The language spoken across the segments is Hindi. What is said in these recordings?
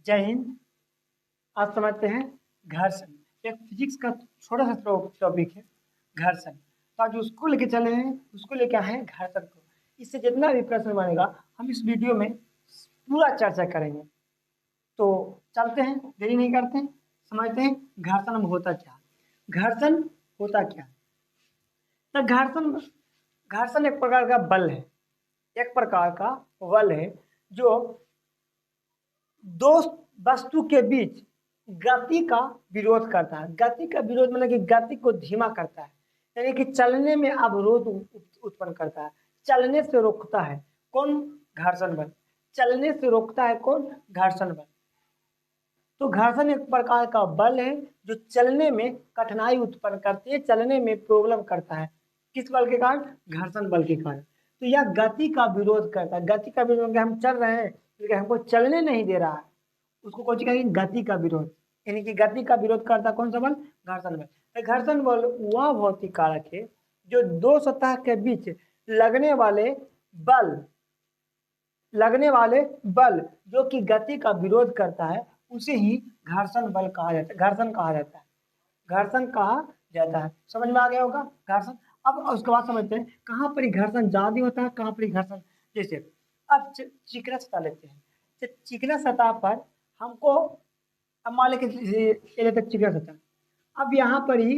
जय हिंद। आज समझते हैं घर्षण। एक फिजिक्स का छोटा सा टॉपिक है घर्षण। तो आज उसको लेके चले हैं, उसको लेके आए हैं घर्षण को। इससे जितना भी प्रश्न बनेगा हम इस वीडियो में पूरा चर्चा करेंगे। तो चलते हैं, देरी नहीं करते हैं, समझते हैं घर्षण में होता क्या। घर्षण होता क्या? तो घर्षण घर्षण एक प्रकार का बल है, एक प्रकार का बल है जो दो वस्तु के बीच गति का विरोध करता है। गति का विरोध मतलब कि गति को धीमा करता है, यानी कि चलने में अवरोध उत्पन्न करता है, चलने से रोकता है। कौन? घर्षण बल। चलने से रोकता है कौन? घर्षण बल। तो घर्षण एक प्रकार का बल है जो चलने में कठिनाई उत्पन्न करती है, चलने में प्रॉब्लम करता है। किस बल के कारण? घर्षण बल के कारण। तो यह गति का विरोध करता है। गति का विरोध, हम चल रहे हैं लेकिन हमको चलने नहीं दे रहा है, उसको कौन सी कहेंगे? गति का विरोध। यानी कि गति का विरोध करता कौन सा बल? घर्षण बल। तो घर्षण बल वह भौतिक कारक है जो दो सतह के बीच लगने वाले बल जो कि गति का विरोध करता है उसे ही घर्षण बल कहा जाता है, घर्षण कहा जाता है, घर्षण कहा जाता है। समझ में आ गया होगा घर्षण। अब उसके बाद समझते हैं कहाँ पर घर्षण ज्यादा होता है, कहाँ पर घर्षण। जैसे अब चिकना सतह लेते हैं, तो चिकना सतह पर हमको, अब मान लेते तक चिकना सतह, अब यहाँ पर ही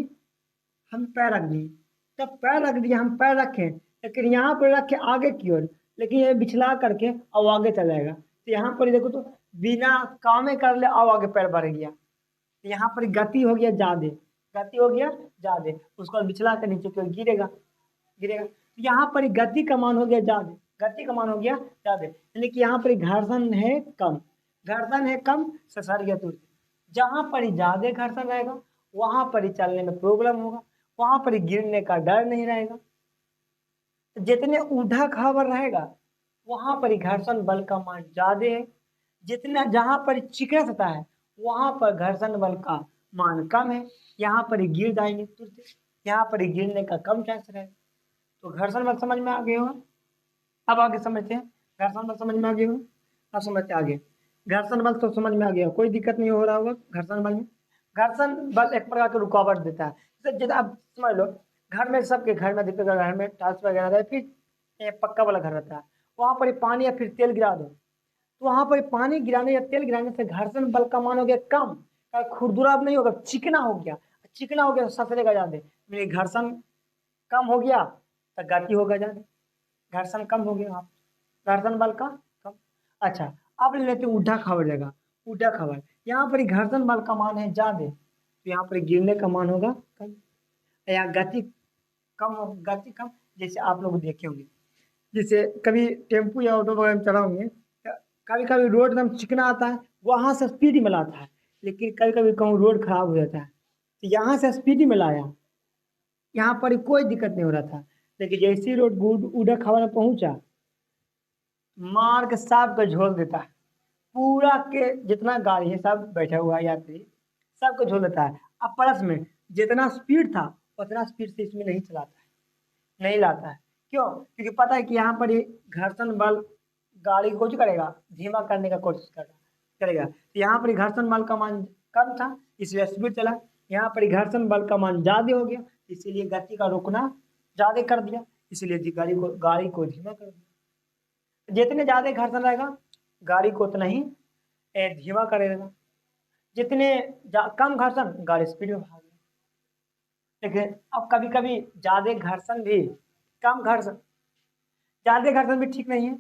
हम पैर रख दिए, तब पैर रख दिए, हम पैर रखें लेकिन यहाँ पर रखे आगे की ओर, लेकिन ये बिछला करके अब आगे चला जाएगा। तो यहाँ पर देखो तो बिना कामे कर ले अब आगे पैर बढ़ गया, तो यहाँ पर गति हो गया ज्यादा, गति हो गया ज्यादा, उसको बिछला कर नीचे की ओर गिरेगा गिरेगा। तो यहाँ पर गति का मान हो गया ज्यादा, गति का मान हो गया ज्यादा, यानी कि यहाँ पर घर्षण है कम, घर्षण है कम ससर्ग तुल्य। जहाँ पर ज्यादा घर्षण रहेगा वहां पर ही चलने में प्रॉब्लम होगा, वहां पर ही गिरने का डर नहीं रहेगा। जितने ऊढ़ा खावर रहेगा वहां पर ही घर्षण बल का मान ज्यादा है, जितना जहां पर चिकना सतह है वहां पर घर्षण बल का मान कम है, यहाँ पर ही गिर जाएंगे तुरंत, यहाँ पर ही गिरने का कम चांस रहेगा। तो घर्षण बल समझ में आ गया होगा। अब आगे समझते हैं घर्षण बल समझ में आ गया होगा। अब समझते आगे घर्षण बल तो समझ में आ गया, कोई दिक्कत नहीं हो रहा होगा घर्षण बल में। घर्षण बल एक प्रकार की रुकावट देता है। जैसे आप समझ लो घर में, सबके घर में अधिकतर घर में टाइल्स वगैरह रहता है, फिर पक्का वाला घर रहता है, वहां पर पानी या फिर तेल गिरा दो, तो वहां पर पानी गिराने या तेल गिराने से घर्षण बल का मान हो गया कम, खुरदुरा नहीं होगा, चिकना हो गया, चिकना हो गया तो ससरेगा ज्यादा, मेरे घर्षण कम हो गया तो गति होगा ज्यादा, घर्षण कम हो गया, घर्षण बल का कम। अच्छा, अब ले लेते हैं ऊढ़ा खावर जगह। ऊढ़ा खावर यहाँ पर घर्षण बल का मान है ज्यादा, तो यहाँ पर गिरने का मान होगा कम, या गति कम हो, गति कम। जैसे आप लोग देखे होंगे, जैसे कभी टेम्पू या ऑटो वगैरह में चला होंगे, कभी कभी रोड एकदम चिकना आता है, वहां से स्पीड में लाता है, लेकिन कभी कभी कहूँ रोड खराब हो जाता है तो यहाँ से स्पीड में लाया, यहाँ पर कोई दिक्कत नहीं हो रहा था, लेकिन जैसे ही रोड ऊढ़ा खावर में पहुंचा, मार के सांप को झोल देता है, पूरा के जितना गाड़ी है सब बैठा हुआ है यात्री सबको झोल देता है। अब प्लस में जितना स्पीड था उतना स्पीड से इसमें नहीं चलाता है, नहीं लाता है। क्यों? क्योंकि पता है कि यहाँ पर ये घर्षण बल गाड़ी को करेगा, धीमा करने का कोशिश करेगा। तो यहाँ पर घर्षण बल का मान कम था इसलिए स्पीड चला, यहाँ पर घर्षण बल का मान ज्यादा हो गया इसीलिए गति का रोकना ज्यादा कर दिया, इसलिए गाड़ी को धीमा कर दिया। जितने ज्यादा घर्षण रहेगा गाड़ी को उतना ही धीमा करेगा, जितने कम घर्षण गाड़ी स्पीड में भागेगी। लेकिन अब कभी कभी ज्यादा घर्षण भी कम घर्षण, ज्यादा घर्षण भी ठीक नहीं है,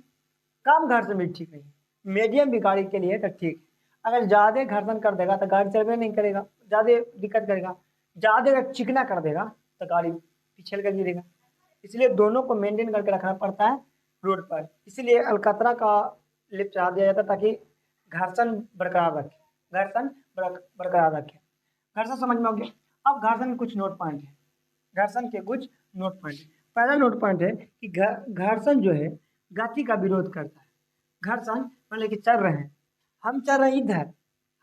कम घर्षण भी ठीक नहीं है, मीडियम भी गाड़ी के लिए तो ठीक। अगर ज्यादा घर्षण कर देगा तो गाड़ी चलबे नहीं करेगा, ज्यादा दिक्कत करेगा, ज्यादा अगर चिकना कर देगा तो गाड़ी पिछल कर गिरेगा। इसलिए दोनों को मेंटेन करके रखना पड़ता है रोड पर, इसीलिए अलकतरा का लिप चढ़ा दिया जाता है ताकि घर्षण बरकरार रखे, घर्षण बरकरार रखे। घर्षण समझ में आ गया। अब घर्षण के कुछ नोट पॉइंट है, घर्षण के कुछ नोट पॉइंट। पहला नोट पॉइंट है कि घर्षण जो है गति का विरोध करता है। घर्षण मतलब कि चल रहे हैं, हम चल रहे हैं इधर,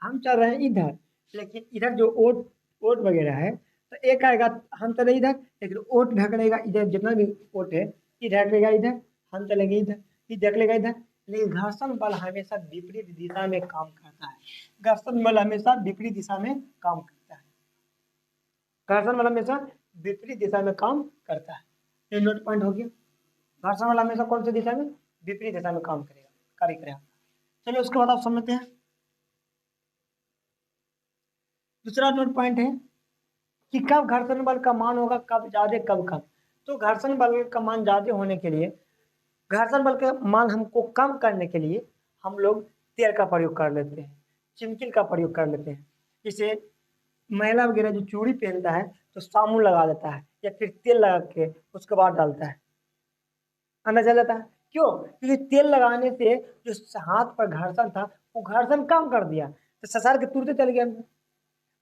हम चल रहे हैं इधर, लेकिन इधर जो ओट वगैरह है तो एक आएगा, हम चले इधर लेकिन ओट ढकलेगा इधर, जितना भी ओट है ये ढकलेगा इधर, हम चलेंगे इधर, ये ढकलेगा इधर, लेकिन घर्षण बल हमेशा विपरीत दिशा में काम करता है। घर्षण बल हमेशा विपरीत दिशा में काम करता है। घर्षण बल हमेशा विपरीत दिशा में काम करता है। ये नोट पॉइंट हो गया। घर्षण बल हमेशा कौन सी दिशा में? विपरीत दिशा में काम करेगा, कार्य करेगा। चलिए उसके बाद आप समझते हैं। दूसरा नोट पॉइंट है कि कब घर्षण बल का मान होगा, कब ज्यादा कब कम। तो घर्षण बल का मान ज्यादा होने के लिए, घर्षण बल का मान हमको कम करने के लिए हम लोग तेल का प्रयोग कर लेते हैं, चिमकिल का प्रयोग कर लेते हैं। जैसे महिला वगैरह जो चूड़ी पहनता है तो साबुन लगा देता है या फिर तेल लगा के उसके बाद डालता है, अंदाजा जाता है। क्यों? क्योंकि तेल लगाने से जो हाथ पर घर्षण था वो घर्षण कम कर दिया, तो ससार के तुरंत चल गया।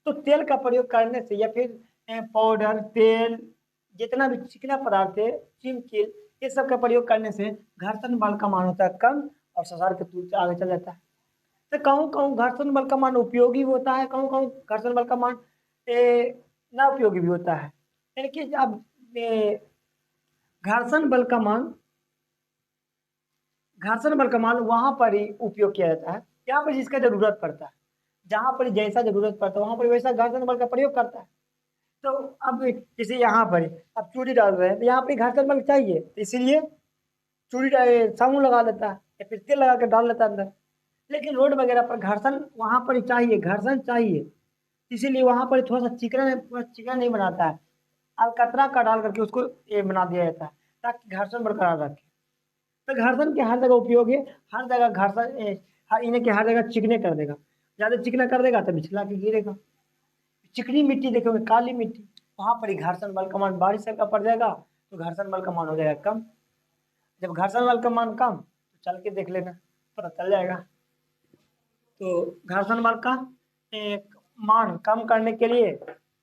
तो तेल का प्रयोग करने से या फिर पाउडर, तेल, जितना भी चिकना पदार्थ है, चिमकिल, ये सब का प्रयोग करने से घर्षण बल का मान होता है कम और ससार के तुरंत आगे चल जाता है। तो कहूँ कहूँ घर्षण बल का मान उपयोगी होता है, कहूँ कहूँ घर्षण बल का मान ना उपयोगी भी होता है। यानी कि अब घर्षण बल का मान, घर्षण बल का मान वहां पर ही उपयोग किया जाता है जहाँ पर जिसका जरूरत पड़ता है। जहाँ पर जैसा जरूरत पड़ता है वहां पर वैसा घर्षण बल का प्रयोग करता है। तो अब जैसे यहाँ पर अब चूड़ी डाल रहे हैं तो यहाँ पर घर्षण बल चाहिए, तो इसीलिए चूड़ी साबुन लगा देता है या फिर तेल लगा के डाल देता है अंदर। लेकिन रोड वगैरह पर घर्षण वहां पर ही चाहिए, घर्षण चाहिए, इसीलिए वहां पर थोड़ा सा चिकना नहीं बनाता है, अलकतरा का डाल करके उसको ये बना दिया जाता है ताकि घर्षण बरकरार रखे। तो घर्षण के हर जगह उपयोग है, हर जगह घर्षण इन्हें के हर जगह चिकने कर देगा। ज्यादा चिकना कर देगा तो बिछला के गिरेगा। चिकनी मिट्टी देखोगे, काली मिट्टी, वहां पर ही घर्षण बल का मान बारिश का पड़ जाएगा तो घर्षण बल का मान हो जाएगा कम। जब घर्षण बल का मान कम तो चल के देख लेना, पता चल जाएगा। तो घर्षण बल का मान कम करने के लिए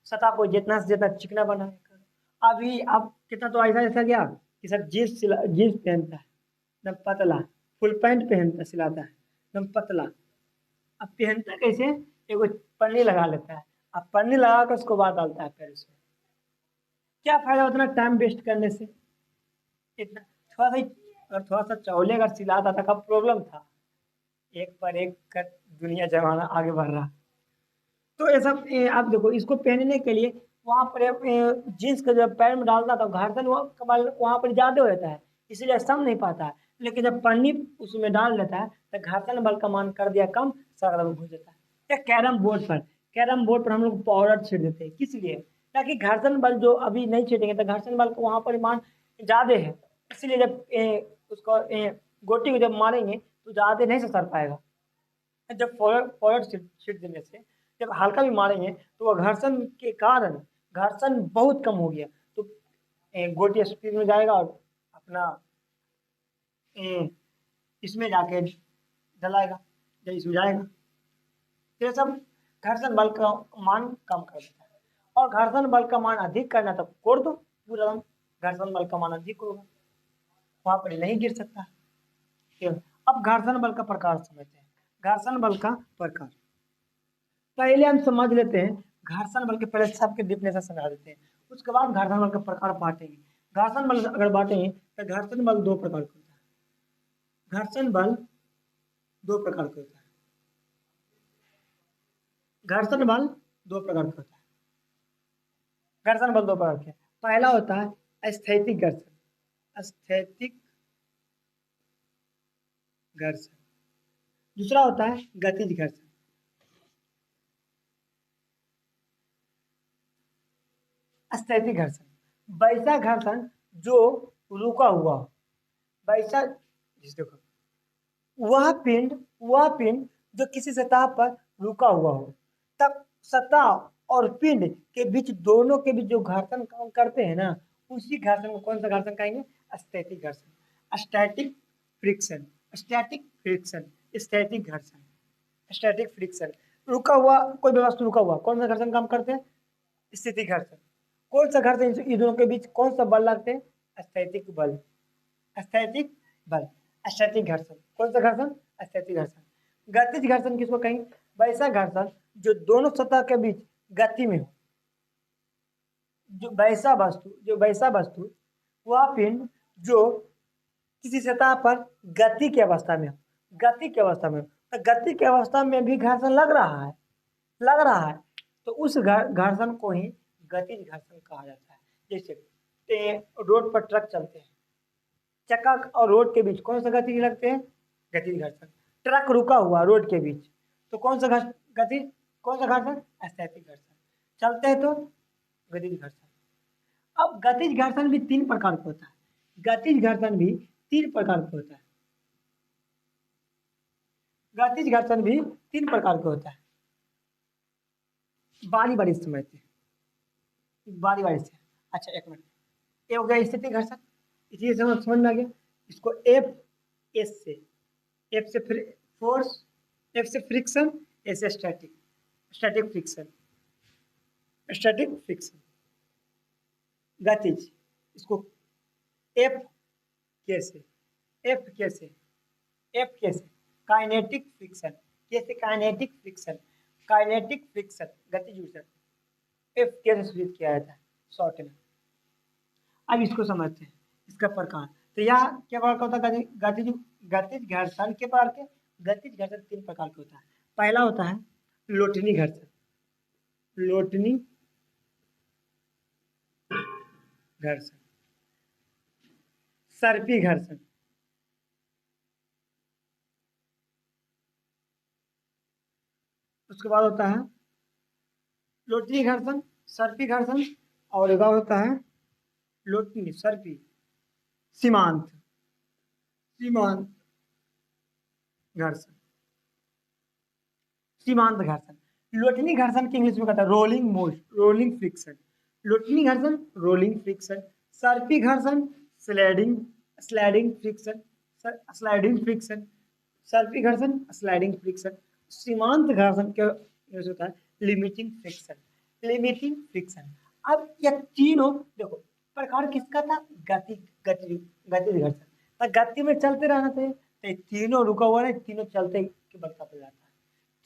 सतह को जितना से जितना चिकना बनाए। अभी अब कितना तो ऐसा ऐसा गया कि सर जीन्स पहनता है एकदम पतला, फुल पैंट पहनता सिलाता है एकदम पतला। अब पहनता कैसे? एगो पन्नी लगा लेता है, अब पन्नी लगा कर उसको बाद डालता है फिर उसमें। क्या फायदा उतना टाइम वेस्ट करने से? इतना थोड़ा सा अगर थोड़ा सा चौले अगर सिलाता था कब प्रॉब्लम था, एक पर एक कर दुनिया जमाना आगे बढ़ रहा। तो ये सब आप देखो इसको पहनने के लिए वहां पर जीन्स का जब पैर में डालता था घर्षण वहां पर ज्यादा होता है, इसलिए सम नहीं पाता है। लेकिन जब पन्नी उसमें डाल देता है तो घर्षण बल का मान कर दिया कम, सरल हो जाता है। या कैरम बोर्ड पर हम लोग पाउडर छीट देते हैं, किस लिए? ताकि घर्षण बल जो अभी नहीं छीटेंगे तो घर्षण बल का वहां पर मान ज्यादा है, इसलिए जब उसको गोटी को जब मारेंगे तो ज्यादा नहीं सर पाएगा। जब पाउडर छीट देने से जब हल्का भी मारेंगे तो वह घर्षण के कारण घर्षण बहुत कम हो गया, तो गोटी स्पीड में जाएगा और अपना इसमें जाके डलाएगा या इसमें जाएगा। तो ये सब घर्षण बल का मान कम कर देता है। और घर्षण बल का मान अधिक करना तो कोड़ दो पूरा, घर्षण बल का मान अधिक होगा, वहां पर नहीं गिर सकता। अब घर्षण बल का प्रकार समझते हैं। घर्षण बल का प्रकार पहले हम समझ लेते हैं। घर्षण बल के पहले सबके डिफिनेशन समझा देते हैं, उसके बाद घर्षण बल का प्रकार बांटेंगे। घर्षण बल अगर बांटेंगे तो घर्षण बल दो प्रकार का होता है। घर्षण बल दो प्रकार का होता है। घर्षण बल दो प्रकार का होता है। घर्षण बल दो प्रकार के, पहला होता है स्थैतिक घर्षण, स्थैतिक घर्षण। दूसरा होता है गतिज घर्षण। स्थैतिक घर्षण वैसा घर्षण जो रुका हुआ हो, वैसा जिस देखो वह पिंड जो किसी सतह पर रुका हुआ हो, तब सतह और पिंड के बीच, दोनों के बीच जो घर्षण काम करते हैं ना, उसी घर्षण को कौन सा घर्षण कहेंगे? स्थैतिक घर्षण, स्टैटिक फ्रिक्शन, स्टैटिक फ्रिक्शन, स्थैतिक घर्षण, स्टैटिक फ्रिक्शन। रुका हुआ कोई भी वस्तु रुका हुआ कौन सा घर्षण काम करते हैं? स्थितिक घर्षण। कौन सा घर्षण इन दोनों के बीच कौन सा बल लगते हैं? स्थैतिक बल, स्थैतिक बल, स्थैतिक घर्षण। कौन सा घर्षण? स्थैतिक घर्षण। गतिज घर्षण किसको कहेंगे? वैसा घर्षण जो दोनों सतह के बीच गति में हो, जो वैसा वस्तु वह पिंड जो किसी सतह पर गति की अवस्था में हो, गति की अवस्था में हो, तो गति की अवस्था में भी घर्षण लग रहा है, तो उस घर्षण को ही गतिज घर्षण कहा जाता है। जैसे रोड पर ट्रक चलते हैं, चक्का और रोड के बीच कौन सा गति लगते हैं? गतिज घर्षण। ट्रक रुका हुआ रोड के बीच, तो कौन सा गति, कौन सा घर्षण? स्थैतिक घर्षण। चलते हैं तो गतिज घर्षण। अब गतिज घर्षण भी 3 प्रकार का होता है, गतिज घर्षण भी 3 प्रकार का होता है, गतिज घर्षण भी 3 प्रकार का होता है। बारी बारी से समझते हैं, बारी बारी से। अच्छा एक मिनट, ये हो गया स्थिति घर्षण, इसी समझ में आ गया। इसको एफ एस से, एफ से फोर्स, एफ से फ्रिक्शन, एस से static, static friction, static friction. गतिज इसको एफ कैसे, एफ कैसे, एफ कैसे काइनेटिक फ्रिक्शन, कैसे काइनेटिक फ्रिक्शन, काइनेटिक फ्रिक्शन गतिज ऊर्जा एफ कैसे सूचित किया जाता है शॉर्ट में। अब इसको समझते हैं, इसका प्रकार। तो यह क्या प्रकार का होता है? गतिज गतिज घर्षण के प्रकार के, गतिज घर्षण 3 प्रकार का होता है। पहला होता है लोटनी घर्षण, लोटनी घर्षण, सर्पी घर्षण, उसके बाद होता है लोटनी घर्षण, सर्पी घर्षण, और एक होता है लोटनी सर्पी सीमांत, सीमांत घर्षण, सीमांत घर्षण। लोटनी घर्षण के इंग्लिश में कहता है रोलिंग मोशन, रोलिंग फ्रिक्शन। लोटनी घर्षण रोलिंग फ्रिक्शन, सर्पी घर्षण sliding, sliding friction, sliding friction, सर्पी घर्षण स्लाइडिंग फ्रिक्शन। सीमांत घर्षण क्या होता है? Limiting friction, limiting friction. अब ये तीनों देखो प्रकार किसका था? गति, गति, गति घर्षण। तो गति में चलते रहना चाहिए, तो ये तीनों रुका हुआ है, तीनों चलते के बताते जाता है,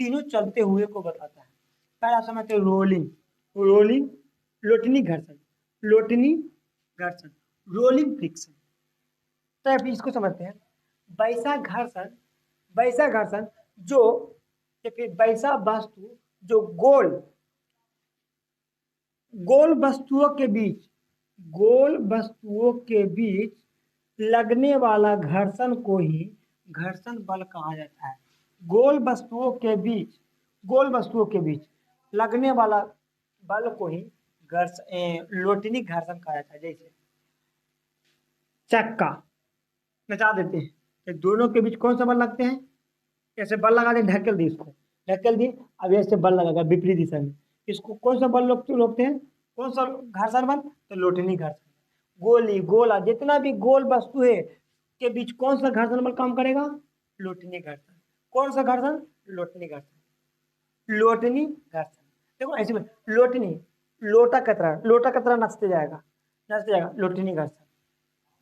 तीनों चलते हुए को बताता है। पहला समझते हैं रोलिंग, रोलिंग लोटनी घर्षण, लोटनी घर्षण, रोलिंग फ्रिक्शन। तो अब इसको समझते हैं वैसा घर्षण, वैसा घर्षण जो, या फिर वैसा वस्तु जो गोल, गोल वस्तुओं के बीच, गोल वस्तुओं के बीच लगने वाला घर्षण को ही घर्षण बल कहा जाता है। गोल वस्तुओं के बीच, गोल वस्तुओं के बीच लगने वाला बल को ही लोटनी घर्षण कहा जाता है। जैसे चक्का नचा देते हैं, तो दोनों के बीच कौन सा बल लगते हैं? ऐसे बल लगा दे, ढकेल दी, इसको ढकेल दी, अब ऐसे बल लगेगा विपरीत दिशा में, इसको कौन सा बल रोकते हैं? कौन सा घर्षण बल? तो लोटनी घर्षण। गोली गोला जितना भी गोल वस्तु है के बीच कौन सा घर्षण बल काम करेगा? लोटनी घर्षण। कौन सा घर्षण? लोटनी घर्षण, लोटनी घर्षण। देखो ऐसे में लोटनी, लोटा कतरा नचते जाएगा, नचते जाएगा, लोटनी घर्षण,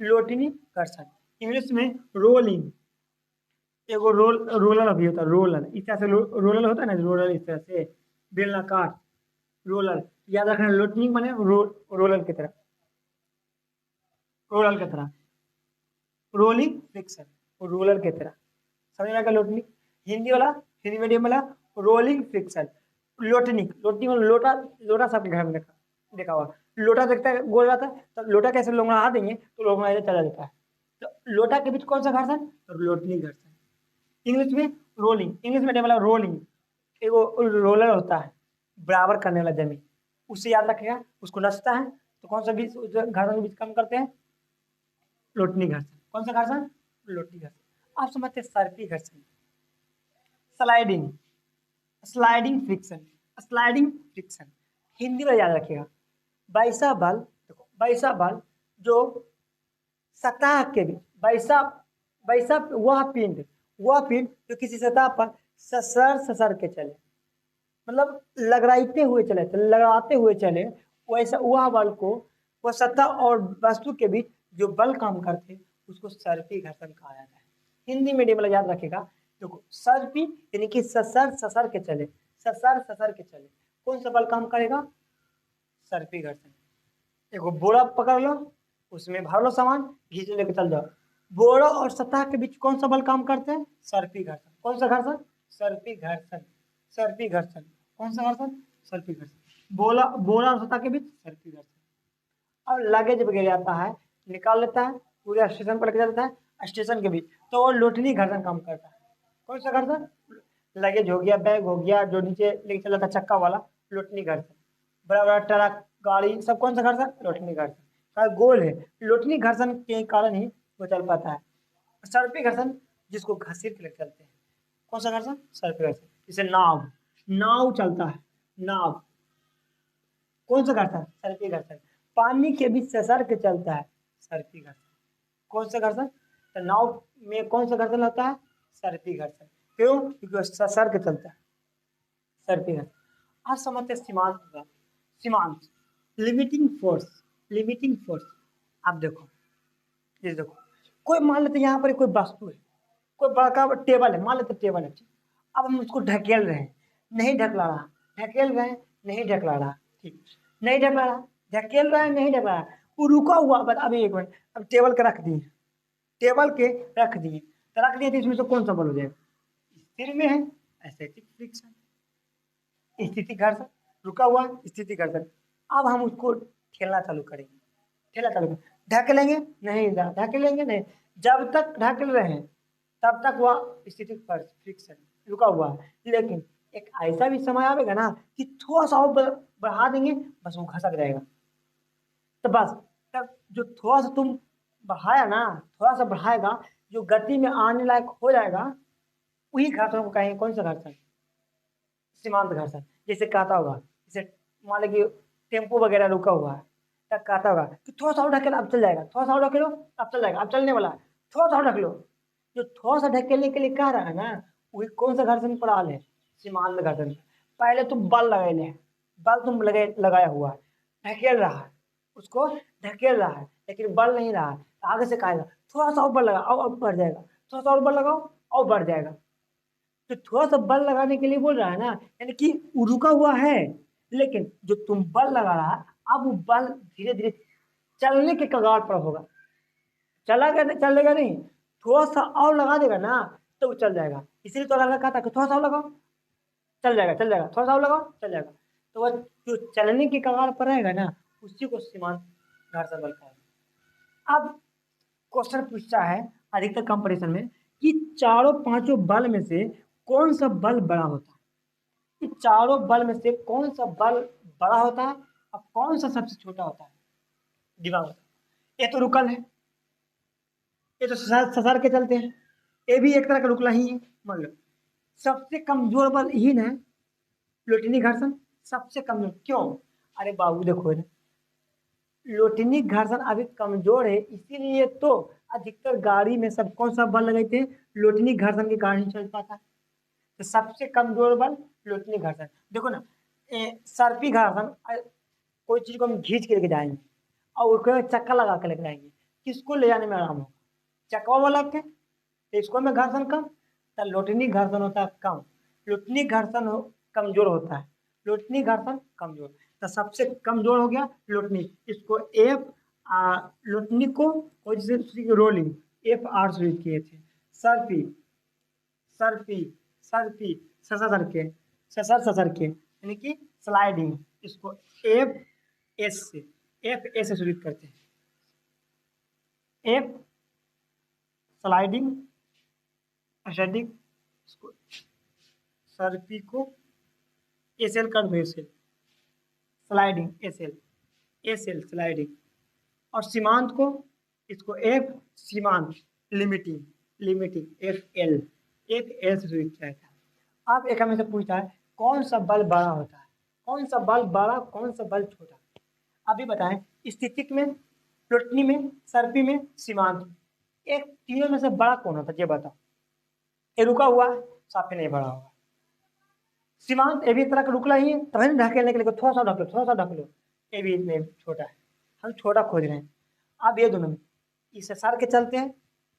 लोटनी घर्षण। इंग्लिश में रोलिंग, एगो रोलर भी होता है, रोलर इस तरह से रोलर होता है ना, रोलर इस तरह से बेलनाकार रोलर, याद रखना लोटनी माने रोलर की तरह, रोलर की तरह, रोलिंग फ्रिक्शन, रोलर की तरह समझ में आएगा। लोटनी हिंदी वाला, हिंदी मीडियम वाला रोलिंग फ्रिक्शन। लोटनी, लोटनी में लोटा, लोटा सबके घर में देखा हुआ, लोटा देखता है गोल रहता है, तो लोटा कैसे लोंगड़ा देंगे तो लोंगड़ा चला जाता है, तो लोटा के बीच कौन सा घर्षण? लोटनी घर्षण। इंग्लिश में रोलिंग, इंग्लिश में वाला रोलिंग, एगो रोलर होता है बराबर करने वाला जमीन, उससे याद रखेगा, उसको नचता है, तो कौन सा बीच घर्षण बीच कम करते हैं? लोटनी घर्षण। कौन सा घर्षण? लोटनी घर्षण। आप समझते हैं सर्पी घर्षण, sliding, sliding friction, sliding friction. Hindi में याद रखिएगा, वैसा बल, देखो वैसा बल जो सतह के बीच, वैसा वैसा वह पिंड जो किसी सतह पर ससर ससर के चले, मतलब लगड़ाते हुए चले, लगाते हुए चले, वैसा वह बल को, वह सतह और वस्तु के बीच जो बल काम करते उसको सर्पी घर्षण कहा जाता है। हिंदी मीडियम में याद रखेगा, देखो सर्पी यानी कि ससर ससर के चले, ससर ससर के चले, कौन सा बल काम करेगा? सर्पी घर्षण। एगो बोरा पकड़ लो, उसमें भर लो सामान, घींच लेके चल जाओ, बोरा और सतह के बीच कौन सा बल काम करते हैं? सर्पी घर्षण। कौन सा घर्षण? सर्पी घर्षण। सर्पी घर्षण। कौन सा घर्षण? सर्पी घर्षण। बोरा बोरा और सतह के बीच सर्पी घर्षण। अब लगेज वगैरह आता है, निकाल लेता है, पूरे स्टेशन पर लेके जाता है, स्टेशन के बीच, तो वो लोटनी घर्षण काम करता है। कौन सा घर्षण? लगेज हो गया, बैग हो गया, जो नीचे लेके चला था चक्का वाला, लोटनी घर्षण। बड़ा बड़ा ट्रक, गाड़ी, सब कौन सा घर्षण? लोटनी घर्षण। का गोल है, लोटनी घर्षण के कारण ही वो चल पाता है। सर्पी घर्षण जिसको घसीट के लेके चलते हैं। कौन सा घर्षण? सर्पी घर्षण। जैसे नाव, नाव चलता है, नाव, कौन सा घर्षण? सर्पी घर्षण। पानी के बीच ससर के चलता है, सर्पी घर्षण। कौन सा घर्षण? तो नाव में कौन सा घर्षण होता है? सर्पी घर्षण। क्यों? क्योंकि वो ससर के चलता है, सर्पी घर्षण। आज समझते हैं सीमांत का। सीमांत, लिमिटिंग फोर्स। लिमिटिंग फोर्स, आप देखो, ये देखो, कोई मान लेते यहाँ पर कोई वस्तु है, कोई बड़का टेबल है, मान लेते टेबल है, ठीक। अब हम उसको ढकेल रहे हैं, नहीं ढकला रहा, ढकेल रहे हैं, नहीं ढकला रहा, ठीक, नहीं ढकला रहा, ढकेल रहे हैं, नहीं ढकला रहा, वो रुका हुआ। बस अभी एक मिनट, अब टेबल के रख दिए, टेबल के रख दिए, तो रख दिए, तो इसमें से कौन सा बल हो जाएगा? स्थिर में है, एस्थेटिक फ्रिक्शन, स्थिति घर्षण, रुका हुआ स्थिति घर्षण। अब हम उसको ठेलना चालू करेंगे, ठेला चालू करेंगे, ढकेलेंगे नहीं, ढकेलेंगे नहीं, जब तक ढकेल रहे हैं तब तक वह स्थिति फ्रिक्शन रुका हुआ है। लेकिन एक ऐसा भी समय आएगा ना कि थोड़ा सा और बढ़ा देंगे, बस वो घसक जाएगा। तो बस तब जो थोड़ा सा तुम बढ़ाया ना, थोड़ा सा बढ़ाएगा, जो गति में आने लायक हो जाएगा, वही घर्षण को कहेंगे। कौन सा घर्षण? सीमांत घर्षण। जैसे कहता होगा, जैसे मान लो कि टेम्पो वगैरह रुका हुआ है, तब कहता होगा कि थोड़ा सा और ढकेलो, अब चल जाएगा, थोड़ा सा और ढकेलो, अब चल जाएगा, अब चलने वाला है, थोड़ा सा और ढकेलो। जो थोड़ा सा ढकेलने के लिए कह रहा है ना, वही कौन सा घर्षण प्रणाल है? सीमांत घर्षण। पहले तुम बल लगाए ले, बल तुम लगाया हुआ है, ढकेल रहा है, उसको ढकेल रहा है, लेकिन बल नहीं रहा है, आगे से कहेगा थोड़ा सा और बल लगाओ, और बढ़ जाएगा, थोड़ा सा और बल लगाओ और बढ़ जाएगा। तो थोड़ा सा बल लगाने के लिए बोल रहा है ना, यानी कि वो रुका हुआ है, लेकिन जो तुम बल लगा रहा है, अब वो बल धीरे धीरे चलने के कगार पर होगा। चलेगा नहीं, थोड़ा सा और लगा देगा ना, तो वो चल जाएगा। इसीलिए तो लगा था कि थोड़ा सा और लगाओ, चल जाएगा, चल जाएगा, थोड़ा सा और लगाओ, चल जाएगा। तो वह जो चलने के कगार पर रहेगा ना, उसी को सीमांत घर्षण बल कहा है। अब क्वेश्चन पूछता है अधिकतर कंपटीशन में कि चारों पांचों बल में से कौन सा बल बड़ा होता है? कि चारों बल में से कौन सा बल बड़ा होता है और कौन सा सबसे छोटा होता है? दिमाग में। ये तो रुकल है, ये तो ससर के चलते हैं, ये भी एक तरह का रुकला ही है। मतलब सबसे कमजोर बल ही ना, लोटिनी घर्षण सबसे कमजोर। क्यों? अरे बाबू देखो ना, लोटिनी घर्षण अभी कमजोर है, इसीलिए तो अधिकतर गाड़ी में सब कौन सा बल लगाते हैं? लोटिनी घर्षण के कारण ही चल पाता है। तो सबसे कमजोर बल लोटनी घर्षण। देखो ना, सर्पी घर्षण, कोई चीज को हम खींच के लेके जाएंगे और उसको चक्का लगा के लेके जाएंगे, किसको ले जाने में आराम होगा? चक्का वाला के, तो इसको में घर्षण कम, तो लोटनी घर्षण होता है कम, लोटनी घर्षण कमजोर होता है, लोटनी घर्षण कमजोर। तो सबसे कमजोर हो गया लोटनी, इसको एफ, लोटनी को, और जैसे रोलिंग एफ आर से किए थे। सर्पी, सर्पी, सर्पी, ससर के, ससर के, यानी कि स्लाइडिंग, इसको एफ एस से, एफ एस से सूचित करते हैं। एफ स्लाइडिंग स्टैटिक, इसको सर्पी को एस एल कर दो, S L sliding, S L, S L sliding. और सीमांत को, इसको एफ सीमांत, limiting, limiting F L, F L से सूचित किया जाता है। अब एक हमें से पूछता है कौन सा बल बड़ा होता है, कौन सा बल बड़ा, कौन सा बल छोटा? अभी बताएं, स्थितिक में, प्लुटनी में, सर्पी में, सीमांत में, एक तीनों में से बड़ा कौन होता है ये बताओ? ये रुका हुआ है, साफे नहीं बड़ा होगा। सीमांत ये भी एक तरह का रुकला ही है, तभी ना ढकेलने के लिए थोड़ा सा ढक लो, थोड़ा सा ढक लो, ये भी इतने छोटा है, हम छोटा खोज रहे हैं। अब ये दोनों में इसे सार के चलते हैं,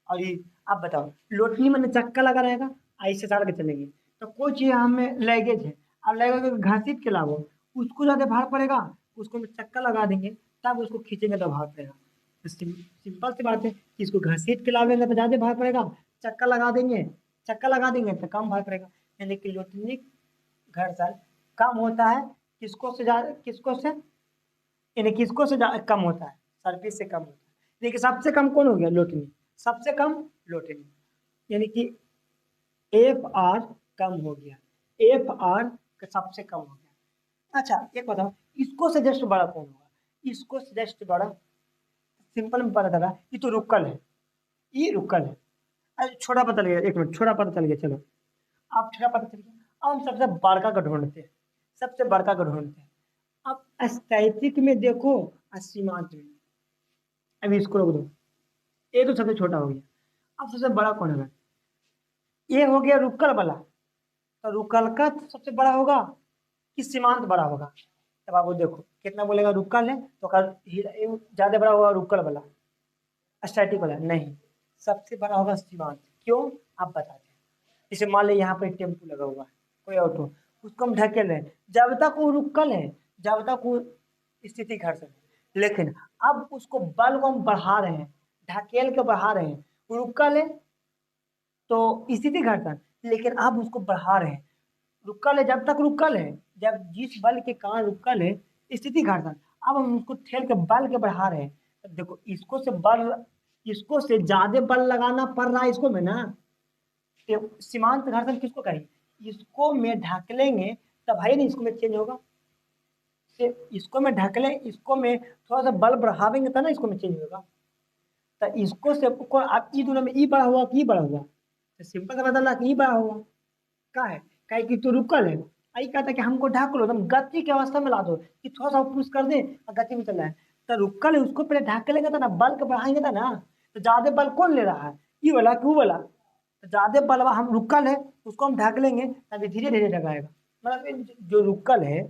और ये आप बताओ, लोटनी में चक्का लगा रहेगा, ऐसे सार के चलेंगे, तो कोई चीज हमें लगेज है, अब लगेज घसीट के लाओ, उसको ज्यादा भार पड़ेगा, उसको हम चक्का लगा देंगे, तब उसको खींचेंगे तो भार पड़ेगा। तो सिंपल सी बात है कि इसको घसीट के लावेंगे तो ज़्यादा भार पड़ेगा, चक्का लगा देंगे तो कम भार पड़ेगा। यानी कि लोटनिक घर्षण कम होता है किसको से ज़्यादा, किसको से, यानी किसको से कम होता है, सरफेस से कम होता है। देखिए सबसे कम कौन हो गया, लोटनी, सबसे कम लोटनी, यानी कि एफ आर कम हो गया, एफ आर सबसे कम हो गया। अच्छा एक बताओ, इसको से जस्ट बड़ा कौन होगा, इसको से जस्ट बड़ा, सिंपल में पता चला ये तो रुक्कल है, ये रुक्कल है। अरे छोटा पता चल गया, एक मिनट, छोटा पता चल गया, चलो आप छोटा पता चल गया। अब हम सबसे बड़का का ढूंढते हैं, सबसे बड़का का ढूंढते हैं। अब स्थैतिक में देखो और सीमांत में, अभी इसको रोक दो, ये तो सबसे छोटा हो गया। अब सबसे बड़ा कौन होगा, ये हो गया रुक्कल वाला, तो रुक्कल का सबसे बड़ा होगा कि सीमांत बड़ा होगा। तब आप वो देखो कितना बोलेगा, रुक्कल है तो ज्यादा बड़ा होगा रुक्कल वाला, स्टैटिक वाला नहीं, सबसे बड़ा होगा सीमांत। क्यों, आप बताते हैं। जैसे मान लीजिए यहाँ पर टेम्पू लगा हुआ है, कोई ऑटो, उसको हम ढकेल रहे हैं, जब तक वो रुक्कल है, जब तक वो स्थिति घर्षण है, लेकिन अब उसको बल को हम बढ़ा रहे हैं, ढकेल के बढ़ा रहे हैं, वो रुक्कल है तो स्थिति घर्षण, लेकिन अब उसको बढ़ा रहे हैं, रुक्कल है जब तक रुक्कल है, जब जिस बल के कारण रुक्कल है स्थिति घर्षण, अब हम उसको ठेल के बल के बढ़ा रहे हैं। अब देखो इसको से बल, इसको से ज्यादा बल लगाना पड़ रहा है इसको में ना, तो सीमांत घर्षण किसको कहेंगे, इसको में ढकेलेंगे तब है नहीं, इसको में चेंज होगा, इसको में ढकले, इसको में थोड़ा सा बल बढ़ावेंगे तब ना इसको में चेंज होगा। तो इसको से को आप ई दोनों में ई बड़ा हुआ कि ई बड़ा हुआ, तो सिंपल सा बदलना कि ई बड़ा हुआ, का है कहे कि तू रुकल है, आई कहता कि हमको ढक लो, तुम गति की अवस्था में ला दो कि थोड़ा सा पुश कर दे और गति में चल रहा है, तो रुकल है उसको पहले ढक लेंगे तो ना, बल को बढ़ाएंगे तो ना, तो ज्यादा बल कौन ले रहा है, ई वाला कि वो वाला, तो ज्यादा बल हम रुकल है उसको हम ढक लेंगे तभी धीरे धीरे ढकाएगा, मतलब जो रुकल है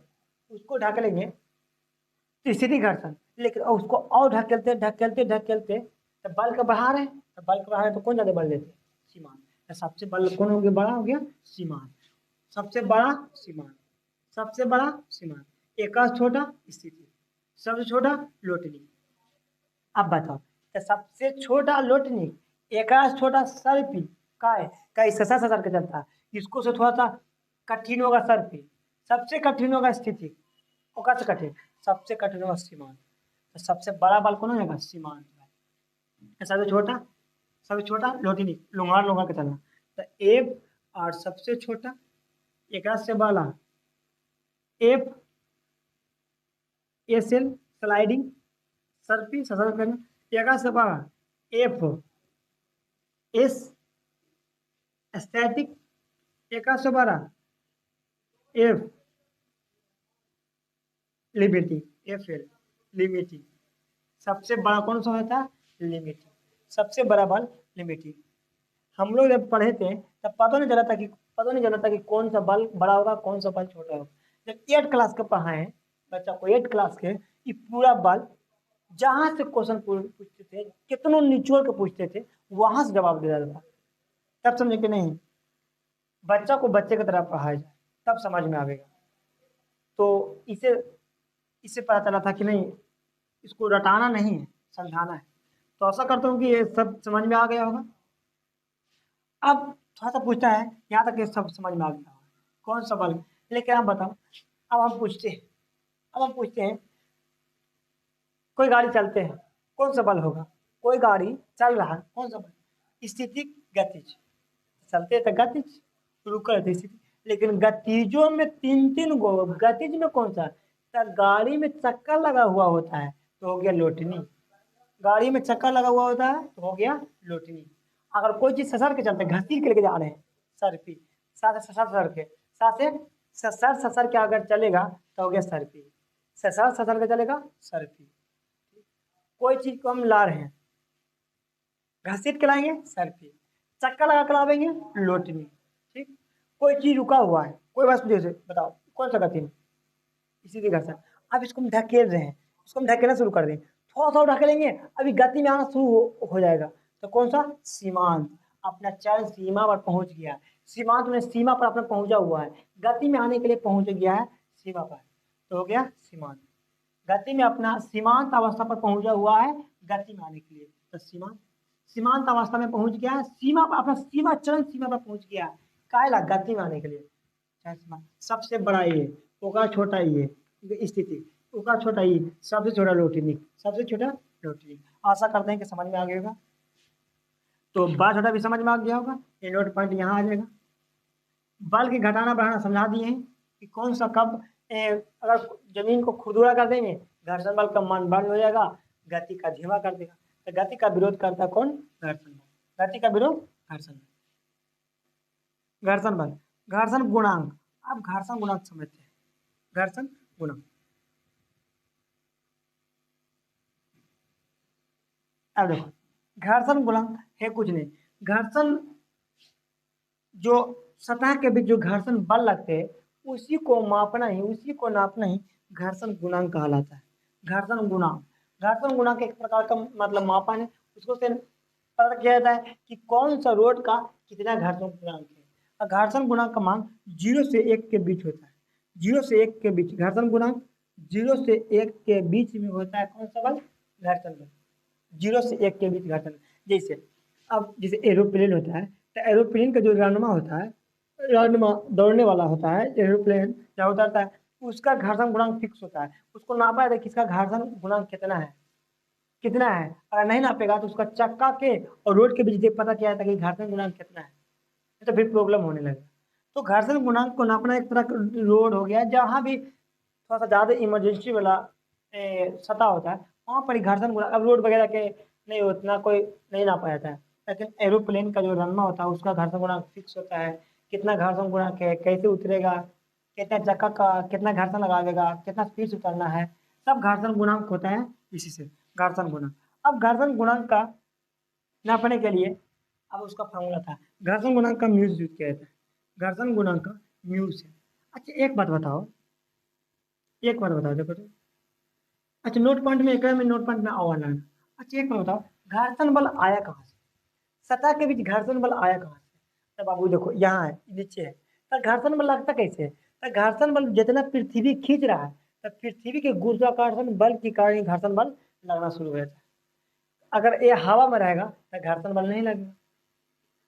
उसको ढक लेंगे तो स्थिति घर्षण, लेकिन उसको और ढकेलते ढकेलते ढकेलते तो बल का बढ़ा रहे हैं, तो बल का बढ़ा रहे हैं तो कौन ज्यादा बल देते हैं, सीमांत। तो सबसे बल कौन हो गया, बड़ा हो गया सीमांत, सबसे बड़ा सीमांत, सबसे बड़ा सीमांत, एक छोटा स्थिति, सबसे छोटा लोटनी। अब बताओ, तो सबसे छोटा लोटनी, एक छोटा सर्पी का है, का ससा ससर के चलता है, इसको से थोड़ा सा कठिन होगा सर्पी, सबसे कठिन होगा स्थिति, ओका से कठिन, सबसे कठिन होगा सीमांत। तो सबसे बड़ा बल कौन होगा, सीमांत बल। सबसे छोटा लोटिनी, लोहार लोहा के चलना, तो एफ, और सबसे छोटा एक से बड़ा एफ, एस एल स्लाइडिंग सर्पी ससर करना, एक से बड़ा एफ एस स्टैटिक, एक से बड़ा F limiting, F L limiting. सबसे बड़ा कौन सा होता है, लिमिटिंग, सबसे बड़ा बल लिमिटिंग। हम लोग जब पढ़े थे तब पता नहीं चला था कि कौन सा बल बड़ा होगा कौन सा बल छोटा होगा। जब 8 क्लास के पढ़ाए बच्चा को, 8 क्लास के, ये पूरा बल जहाँ से क्वेश्चन पूछते थे, कितनों निचोड़ के पूछते थे, वहां से जवाब दे देता था। तब समझे कि नहीं, बच्चा को बच्चे की तरह पढ़ाया जाए तब समझ में आएगा। तो इसे इससे पता चला था कि नहीं, इसको रटाना नहीं है, समझाना है। तो आशा करता हूँ कि ये सब समझ में आ गया होगा। अब थोड़ा सा पूछता है, यहाँ तक ये सब समझ में आ गया होगा कौन सा बल, लेकिन आप बताओ, अब हम पूछते हैं, कोई गाड़ी चलते हैं कौन सा बल होगा, कोई गाड़ी चल रहा है कौन सा बल, स्थिति गतिज, चलते तो गतिज, रुक रहे थे स्थिति, लेकिन गतिजों में 3 गो, गतिज में कौन सा, तो गाड़ी में चक्कर लगा हुआ होता है तो हो गया लोटनी, गाड़ी में चक्कर लगा हुआ होता है तो हो गया लोटनी। अगर कोई चीज ससर के चलते घसीट के लेके जा रहे हैं, सर्पी, साथ ससर ससर के साथ से ससर ससर के अगर चलेगा तो हो गया सर्पी, ससर ससर के चलेगा सर्पी। कोई चीज को हम ला रहे हैं, घसीट के लाएंगे सर्पी, चक्कर लगा कर लावेंगे लोटनी, ठीक। कोई चीज रुका हुआ है, कोई वस्तु, जैसे बताओ कौन सा गति, इसी के घर्षण। अब इसको हम ढकेल रहे हैं, इसको हम ढकेलना शुरू कर दें, थोड़ा सा ढकेलेंगे अभी गति में आना शुरू हो जाएगा, तो कौन सा, सीमांत, अपना चरण सीमा पर पहुंच गया, सीमांत में सीमा पर अपना पहुंचा हुआ है, गति में आने के लिए पहुंच गया है सीमा पर, तो हो गया सीमांत, गति में अपना सीमांत अवस्था पर पहुंचा हुआ है, गति में आने के लिए। तो सीमांत अवस्था में पहुंच गया है, सीमा पर अपना सीमा चरण सीमा पर पहुंच गया है, कायला गति में आने के लिए। सबसे बड़ा ये, ओका छोटा ये स्थिति, ओका छोटा ये, सबसे छोटा लोटिनिक, सबसे छोटा लोटिनिक। आशा करते हैं कि समझ में आ गया होगा। तो बड़ा छोटा भी समझ में आ गया होगा, ये नोट पॉइंट यहाँ आ जाएगा। बल की घटाना बढ़ाना समझा दिए हैं कि कौन सा कब अगर जमीन को खुरदुरा कर देंगे घर्षण बल का मान बढ़ हो जाएगा, गति का धीमा कर देगा। तो गति का विरोध करता है कौन? घर्षण बल। गति का विरोध घर्षण बल। घर्षण बल, घर्षण गुणांक। अब घर्षण गुणांक समझते हैं। घर्षण गुणांक, अब देखो घर्षण गुणांक है कुछ नहीं, घर्षण जो सतह के बीच जो घर्षण बल लगते हैं उसी को मापना ही, उसी को नापना ही घर्षण गुणांक कहलाता है। घर्षण गुणांक, घर्षण गुणांक एक प्रकार का मतलब मापन है, उसको से पता किया जाता है कि कौन सा रोड का कितना घर्षण गुणांक है। और घर्षण गुणांक का मान 0 से 1 के बीच होता है। 0 से 1 के बीच घर्षण गुणांक 0 से 1 के बीच में होता है। कौन सा बल? घर्षण बल। 0 से 1 के बीच घर्षण। जैसे अब जैसे एरोप्लेन होता है, तो एरोप्लेन का जो रनवा होता है, रनवा दौड़ने वाला होता है, एरोप्लेन जहाँ उतरता है उसका घर्षण गुणांक फिक्स होता है। उसको नापा जाता है कि इसका घर्षण गुणांक कितना है, कितना है। अगर नहीं नापेगा तो उसका चक्का के और रोड के बीच देख पता किया जाता है कि घर्षण गुणांक कितना है, तो फिर प्रॉब्लम होने लगेगा। तो घर्षण गुणांक को नापना एक तरह का रोड हो गया, जहाँ भी थोड़ा सा ज़्यादा इमरजेंसी वाला सतह होता है वहाँ पर घर्षण गुणांक, अब रोड वगैरह के नहीं उतना कोई नहीं नापा जाता है, लेकिन एरोप्लेन का जो रनवा होता है उसका घर्षण गुणांक फिक्स होता है। कितना घर्षण गुणांक है, कैसे उतरेगा, कितना चक्का का कितना घर्षण लगाएगा, कितना स्पीड से उतरना है, सब घर्षण गुणांक होता है इसी से, घर्षण गुणांक। अब घर्षण गुणांक का नापने के लिए अब उसका फॉर्मूला था, घर्षण गुणांक का म्यू यूज किया जाता है। घर्षण गुणांक का म्यू से। अच्छा एक बात बताओ, एक बात बताओ, देखो तो अच्छा नोट पॉइंट में, एक में नोट पॉइंट में आओ ना। अच्छा एक बात बताओ, घर्षण बल आया कहाँ से? सतह के बीच घर्षण बल आया कहाँ से? तब बाबू देखो यहाँ है, नीचे है, तो घर्षण बल लगता कैसे है? तो घर्षण बल जितना पृथ्वी खींच रहा है तो पृथ्वी के गुरुत्वाकर्षण बल के कारण घर्षण बल लगना शुरू हो जाता है। अगर ये हवा में रहेगा तो घर्षण बल नहीं लगेगा,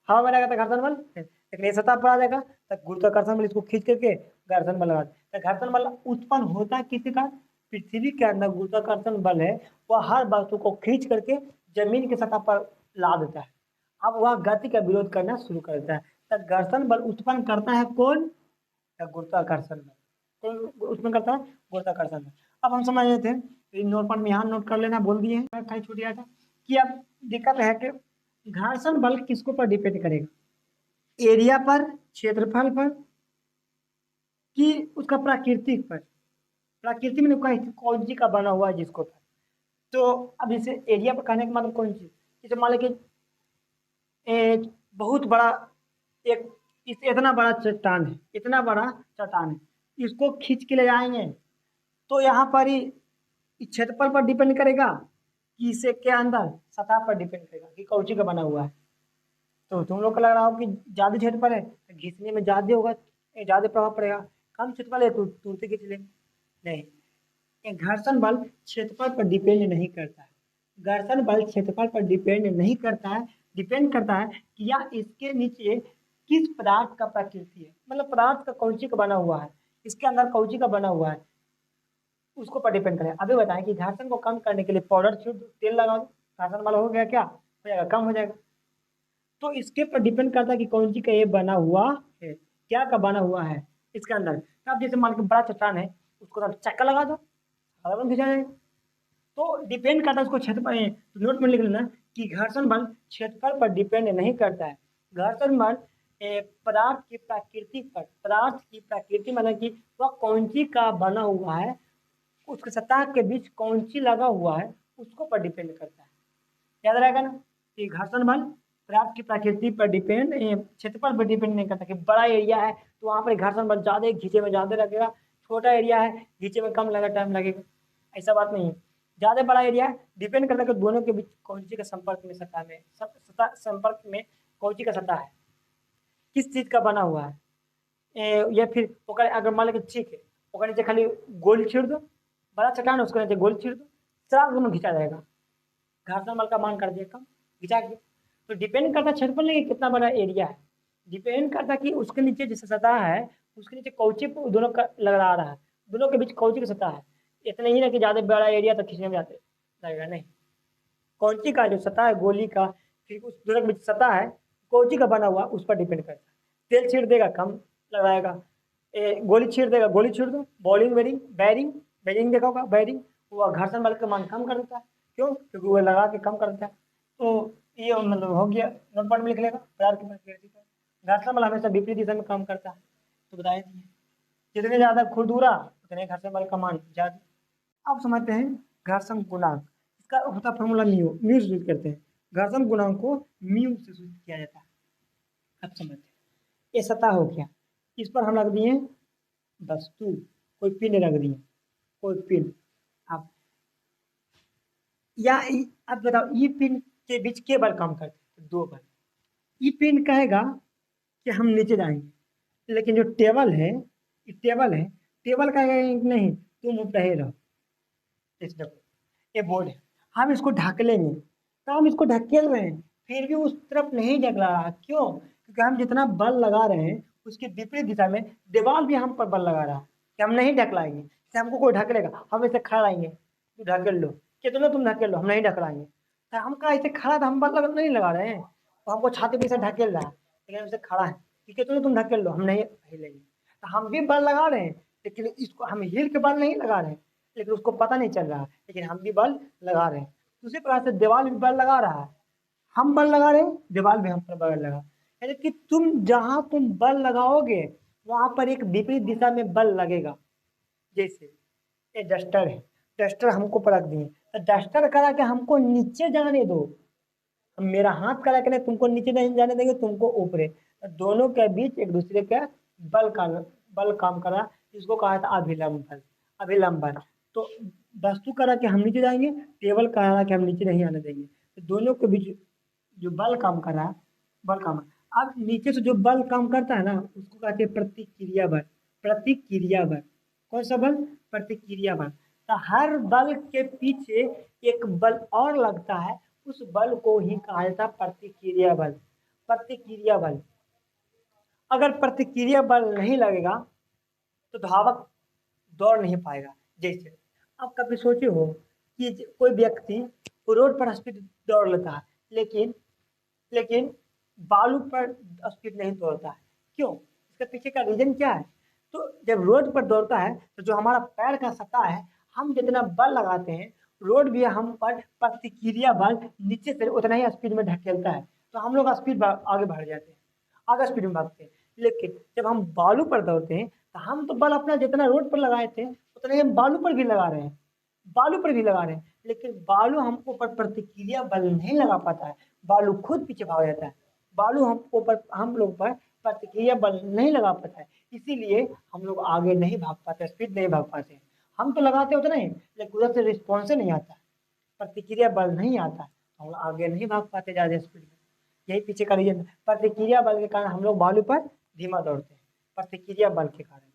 हवा में रहेगा तो घर्षण बल, लेकिन ये सतह पर आ जाएगा तो गुरुत्वाकर्षण बल इसको खींच करके घर्षण बल लगा। तो घर्षण बल उत्पन्न होता है किसी का? पृथ्वी के अंदर गुरुत्वाकर्षण बल है, वह हर वस्तु को खींच करके जमीन की सतह पर ला देता है। अब वह गति का विरोध करना शुरू कर देता है। तो घर्षण बल उत्पन्न करता है कौन? गुरुत्वाकर्षण बल। कौन उत्पन्न करता है? गुरुत्वाकर्षण बल। अब हम समझ रहे थे, नोट पर में यहाँ नोट कर लेना, बोल दिए हैं छूट गया था कि अब दिक्कत है कि घर्षण बल किसको पर डिपेंड करेगा? एरिया पर, क्षेत्रफल पर, कि उसका प्राकृतिक पर? प्रकृति में कौन सी का बना हुआ है जिसको पर। तो अब इसे एरिया पर कहने का मतलब कौन सी, जैसे मान लो कि बहुत बड़ा एक इतना बड़ा चट्टान है, इतना बड़ा चट्टान है, इसको खींच के ले जाएंगे तो यहाँ पर ही क्षेत्रफल पर डिपेंड करेगा कि इसे के अंदर सतह पर डिपेंड करेगा कि कौची का बना हुआ है। तो तुम लोग को लग रहा हो कि ज्यादा क्षेत्रफल है तो घिसने में ज्यादा होगा, ज्यादा प्रभाव पड़ेगा, कम क्षेत्रफल है तो तुरंत खींच ले। नहीं, ये घर्षण बल क्षेत्रफल पर डिपेंड नहीं करता है। घर्षण बल क्षेत्रफल पर डिपेंड नहीं करता है, डिपेंड करता है कि या इसके नीचे किस पदार्थ का प्रकृति है, मतलब पदार्थ का कौची का बना हुआ है, इसके अंदर कौची का बना हुआ है, उसको पर डिपेंड करें। अभी बताएं कि घर्षण को कम करने के लिए पाउडर छीट दो, तेल लगा दो, घर्षण बल हो गया, क्या हो जाएगा? कम हो जाएगा। तो इसके पर डिपेंड करता है कि कौन सी का ये बना हुआ है, क्या का बना हुआ है इसके अंदर। तो आप जैसे मान के बड़ा चट्टान है, उसको आप चक्का लगा दो, खींचा जाएगा। तो डिपेंड करता है उसको क्षेत्रफल, तो नोट में लिख लेना कि घर्षण बल क्षेत्रफल पर डिपेंड नहीं करता है। घर्षण बल पदार्थ की प्रकृति पर, पदार्थ की प्रकृति मतलब कि वह कौन सी का बना हुआ है, उसके सतह के बीच कौन सी लगा हुआ है, उसको पर डिपेंड करता है। याद रहेगा ना कि घर्षण बल पदार्थ की प्रकृति पर डिपेंड, क्षेत्रफल पर डिपेंड नहीं करता। कि बड़ा एरिया है तो वहाँ पर घर्षण बल ज्यादा खींचे में ज्यादा लगेगा, छोटा एरिया है खींचे में कम लगा टाइम लगेगा, ऐसा बात नहीं है। ज्यादा बड़ा एरिया डिपेंड करता है कि दोनों के बीच कौन सी का संपर्क में सतह में सतह संपर्क में कौन सी का सतह है, किस चीज का बना हुआ है। या फिर अगर मान लो ठीक है ओकर नीचे खाली गोल छीड़ दो, बड़ा चट्टान है उसके नीचे गोल छीड़ दो, चार दोनों खींचा जाएगा, घर्षण बल का मान कर दिया कम, खिंचा गया। तो डिपेंड करता क्षेत्रफल नहीं कितना बड़ा एरिया है, डिपेंड करता कि उसके नीचे जैसे सतह है उसके नीचे कौची दोनों का लगा रहा है, दोनों के बीच कौची की सतह है। इतना ही ना कि ज्यादा बड़ा एरिया तो खींचने में जाते लगेगा नहीं, कौची का जो सतह है गोली का, फिर उस दोनों के बीच सतह है कौची का बना हुआ उस पर डिपेंड करता है। तेल छीट देगा कम लगाएगा, गोली छीट देगा गोली छीट दो, बॉलिंग बेरिंग बैरिंग बैरिंग देखा होगा बैरिंग, वो घर्षण बल का मान कम कर देता है, क्यों? क्योंकि वो लगा के कम कर देता है। तो ये मतलब हो गया, नोटपॉइंट में लिख लेगा पदार्थ की प्रकृति पर घर्षण बल हमेशा विपरीत दिशा में काम करता है, तो बताया दिए जितने ज्यादा खुरदुरा उतने घर्षण बल का मान ज्यादा। अब समझते हैं घर्षण गुणांक, इसका होता फॉर्मूला म्यू, म्यू से यूज करते हैं, घर्षण गुणांक को म्यू से सूचित किया जाता है। अब समझते हैं, ये सतह हो गया, इस पर हम रख दिए वस्तु, कोई पिन रख दिए, कोई पिन। अब या अब बताओ ई पिन के बीच के बल काम करते हैं? दो बल। ई पिन कहेगा कि हम नीचे जाएंगे, लेकिन जो टेबल है, ये टेबल है, टेबल कहेगा कि नहीं तुम ऊपर ही रहो। इस देखो ये बोर्ड है, हम इसको ढकेलेंगे, तो हम इसको ढकेल रहे हैं फिर भी उस तरफ नहीं ढकला रहा, क्यों? क्योंकि हम जितना बल लगा रहे हैं उसके विपरीत दिशा में दीवार भी हम पर बल लगा रहा है, कि हम नहीं ढकलाएंगे। जैसे हमको कोई ढकेलेगा हम ऐसे खड़ा रहेंगे, तू ढकेल लो, कितना तुम ढकेल लो, हम नहीं ढकलाएंगे। तो हम कहा ऐसे खड़ा था, हम बल नहीं लगा रहे हैं, तो हमको छाती पे से ढकेल रहा है, लेकिन हमसे खड़ा है कि कितना तुम ढकेल लो, हम नहीं हिलेंगे। तो हम भी बल लगा रहे हैं, लेकिन इसको हम हिल के बल नहीं लगा रहे हैं, लेकिन उसको पता नहीं चल रहा है, लेकिन हम भी बल लगा रहे हैं। उसी प्रकार से दीवार भी बल लगा रहा है, हम बल लगा रहे हैं, दीवार भी हम पर बल लगा, यानी कि तुम जहां तुम बल लगाओगे वहां पर एक विपरीत दिशा में बल लगेगा। जैसे ये डस्टर है, डस्टर हमको पटक दिए, तो डस्टर करा के हमको नीचे जाने दो, हम मेरा हाथ करा के नहीं तुमको नीचे नहीं जाने देंगे, तुमको ऊपरे, तो दोनों के बीच एक दूसरे के बल का बल काम करा, इसको कहा था अभिलंब बल, अभिलंब बल। तो वस्तु करा के हम नीचे जाएंगे, टेबल करा के हम नीचे नहीं आने देंगे, तो दोनों के बीच जो बल काम कर रहा है, बल काम, अब नीचे से जो बल काम करता है ना उसको कहते हैं प्रतिक्रिया बल, प्रतिक्रिया बल। कौन सा बल? प्रतिक्रिया बल। तो हर बल के पीछे एक बल और लगता है, उस बल को ही कहा जाता है प्रतिक्रिया बल, प्रतिक्रिया बल। अगर प्रतिक्रिया बल नहीं लगेगा तो धावक दौड़ नहीं पाएगा। जैसे आप कभी सोचे हो कि कोई व्यक्ति रोड पर स्पीड दौड़ लेता है, लेकिन लेकिन बालू पर स्पीड नहीं दौड़ता है, क्यों? इसके पीछे का रीजन क्या है? तो जब रोड पर दौड़ता है तो जो हमारा पैर का सतह है, हम जितना बल लगाते हैं रोड भी हम पर प्रतिक्रिया बल नीचे से उतना ही स्पीड में ढकेलता है, तो हम लोग स्पीड आगे बढ़ जाते हैं, आगे स्पीड में भागते हैं। लेकिन जब हम बालू पर दौड़ते हैं तो हम तो बल अपना जितना रोड पर लगाए थे उतना ही हम बालू पर भी लगा रहे हैं, बालू पर भी लगा रहे हैं, लेकिन बालू हमको पर प्रतिक्रिया बल नहीं लगा पाता है, बालू खुद पीछे भाग जाता है, बालू हमको पर हम लोग पर प्रतिक्रिया बल नहीं लगा पाता है, इसीलिए हम लोग आगे नहीं भाग पाते, स्पीड नहीं भाग पाते। हम तो लगाते होते नहीं, लेकिन उधर से रिस्पॉन्स नहीं आता, प्रतिक्रिया बल नहीं आता, हम लोग आगे नहीं भाग पाते ज़्यादा स्पीड में। यही पीछे का रीजन, प्रतिक्रिया बल के कारण हम लोग बालू पर धीमा दौड़ते हैं, प्रतिक्रिया बल के कारण।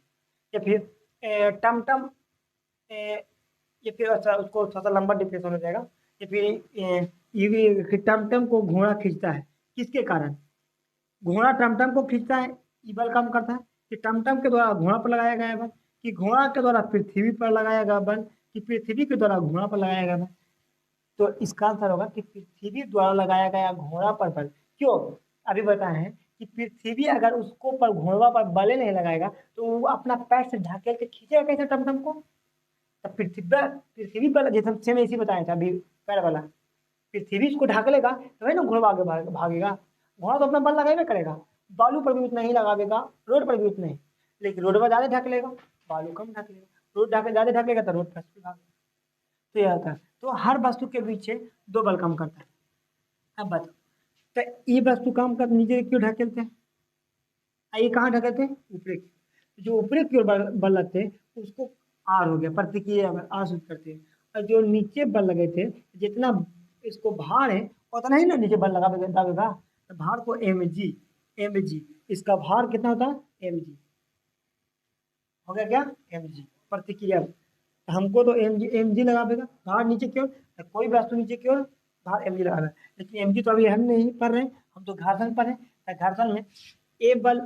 या फिर टमटम, ये फिर अच्छा उसको थोड़ा सा लंबा डिप्रेशन हो जाएगा। या फिर ये भी टमटम को घोड़ा खींचता है, किसके कारण? घोड़ा टमटम को खींचता है, ये बल काम करता है कि टमटम के द्वारा घोड़ा पर लगाया गया बल, कि घोड़ा के द्वारा पृथ्वी पर लगाया गया बल, कि पृथ्वी के द्वारा घोड़ा पर लगाया गया बल। तो इसका आंसर होगा कि पृथ्वी द्वारा लगाया गया घोड़ा पर बल। क्यों? अभी बताए हैं कि पृथ्वी अगर उसको पर घोड़ा पर बल नहीं लगाएगा तो वो अपना पैर से ढकेल के खींचेगा कैसे टमटम को? तो पृथ्वी बल जैसे हम सेम ऐसे बताया था अभी, पैर वाला, पृथ्वी इसको ढक लेगा तो है ना घोड़ा आगे भागेगा, घोड़ा तो अपना बल लगाएगा करेगा, बालू पर भी उतना ही लगाएगा, रोड पर भी उतना ही, लेकिन रोड पर ज्यादा ढक लेगा, बालू कम ढक लेगा, रोड ढक ज्यादा ढकेगा तो रोड पर स्पीड भागेगा। तो यह था, तो हर वस्तु के पीछे दो बल काम करता है। अब बताओ, तो ये वस्तु काम कर नीचे क्यों ढकेलते हैं, ये कहाँ ढकेलते हैं? ऊपरी की। जो ऊपरी की ओर बल लगते हैं उसको आर हो गया, प्रतिक्रिया बल आर सूचित करते हैं। और जो नीचे बल लगे थे, जितना इसको भार है उतना ही ना नीचे बल लगा दबेगा, तो भार को एम जी, एम जी, इसका भार कितना होता है? एम जी हो गया क्या? एम जी प्रतिक्रिया। हमको तो एम जी लगा देगा, भार नीचे की ओर, तो कोई वस्तु नीचे की ओर बाहर mg लगा रहा है, लेकिन mg तो अभी हम नहीं पढ़ रहे हैं, हम तो घर्षण पर है। तो घर्षण में ए बल,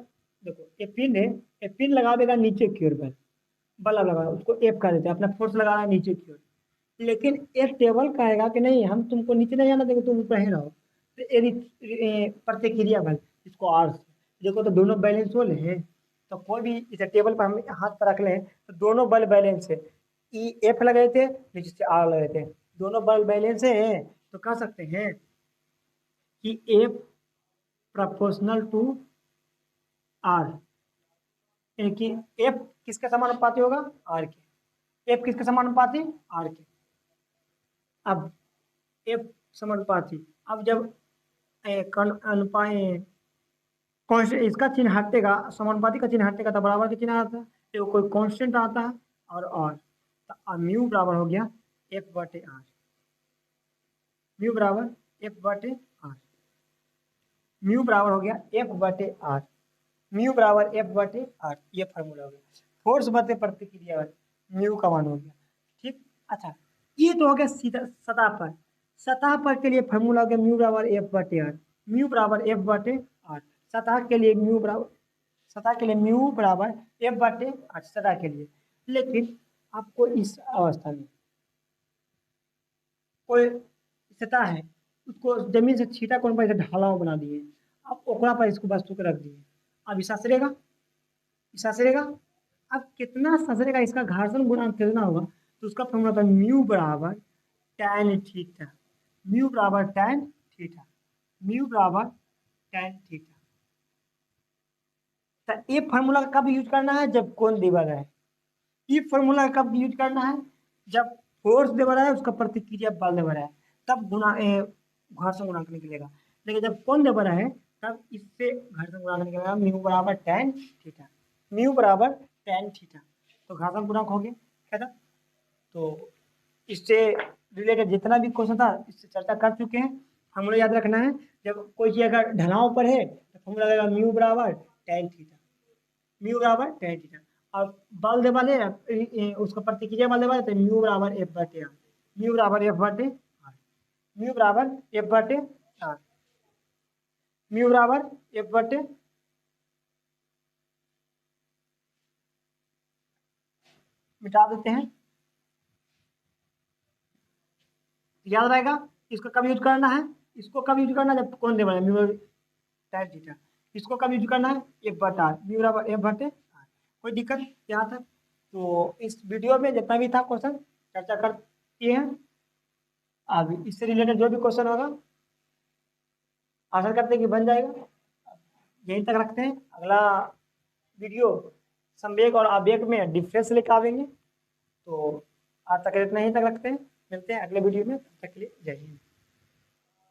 देखो ये पिन है, ये पिन लगा देगा नीचे की ओर बल, बल लगा उसको एफ कर देते हैं, अपना फोर्स लगा रहा है नीचे की ओर। लेकिन एक टेबल कहेगा कि नहीं हम तुमको नीचे नहीं जाना देंगे, तुम ऊपर ही रहो। तो यदि प्रतिक्रिया बल, इसको आर से देखो तो दोनों बैलेंस हो हैं। तो कोई भी इसे टेबल पर हम हाथ पर रख लें तो दोनों बल बैलेंस है। ई एफ लगे थे, नीचे से आर लगे थे, दोनों बल बैलेंस है। तो कह सकते हैं कि एफ प्रोपोर्शनल टू आर, यानी कि एफ किसके समानुपाती होगा, आर के। एफ किसके समानुपाती, आर के। अब एफ समानुपाती, अब जब अनुपात कांस्टेंट इसका चिन्ह हटेगा, समानुपाती का चिन्ह हटेगा तो बराबर का चिन्ह आता है, तो कोई कांस्टेंट आता है और तो म्यू बराबर हो गया एफ बटे आर। म्यू बराबर एफ बटे आर, म्यू बराबर हो गया एफ बटे आर, म्यू बराबर एफ बटे आर, ये फार्मूला हो गया। फोर्स बटे प्रतिक्रिया बल, म्यू का मान हो गया। ठीक, अच्छा ये तो हो गया सीधा सतह पर। सतह पर के लिए फार्मूला हो गया म्यू बराबर एफ बटे आर, म्यू बराबर एफ बटे आर। सतह के लिए म्यू बराबर, सतह के लिए म्यू बराबर एफ बटे आर सतह के लिए। लेकिन आपको इस अवस्था में कोई सतह है, उसको जमीन से छीटा कोण पर इसे ढाला हुआ बना दिए, अब ओकरा पर इसको वस्तु को रख दिए, अब इसा सरेगा, इसा सरेगा। अब कितना ससरेगा, इसका घर्षण गुणांक कितना होगा, तो उसका फॉर्मूला था म्यू बराबर tan थीटा, म्यू बराबर tan थीटा, म्यू बराबर tan थीटा। तो ये फार्मूला कब यूज करना है, जब कोण दिया रहा है। ये फार्मूला कब यूज करना है, जब फोर्स दे रहा है उसका प्रतिक्रिया बल दे रहा है, तब घर्षण गुणांक निकलेगा। लेकिन जब कोण दे रहा है तब इससे घर्षण गुणांक निकलेगा म्यू बराबर tan थीटा, म्यू बराबर tan थीटा। तो घर्षण गुणांक हो गया क्या था। तो इससे रिलेटेड जितना भी क्वेश्चन था इससे चर्चा कर चुके हैं। फॉर्मूला याद रखना है, जब कोई चीज अगर ढलाव पर है तो फॉर्मूला लगेगा म्यू बराबर tan थीटा, म्यू बराबर tan थीटा। और बल दे वाले उसका प्रतिक्रिया बल दे वाले तो म्यू बराबर एफ बटे आर, म्यू बराबर एफ बटे आर, म्यू बराबर एफ बटे आर, म्यू बराबर एफ बटे, मिटा देते हैं, याद रहेगा। इसको कब यूज करना है, इसको कब यूज करना है, जब कौन दे वाला म्यू tan थीटा। इसको कब यूज करना है, एफ बटा आर, म्यू बराबर एफ बटे आर। कोई दिक्कत यहाँ तक। तो इस वीडियो में जितना भी था क्वेश्चन चर्चा कर किए हैं। अब इससे रिलेटेड जो भी क्वेश्चन होगा आशा करते हैं कि बन जाएगा। यहीं तक रखते हैं, अगला वीडियो संवेग और आवेग में डिफरेंस लेकर आवेंगे। तो आज तक इतना ही तक रखते हैं, मिलते हैं अगले वीडियो में, तब तक के लिए जय हिंद।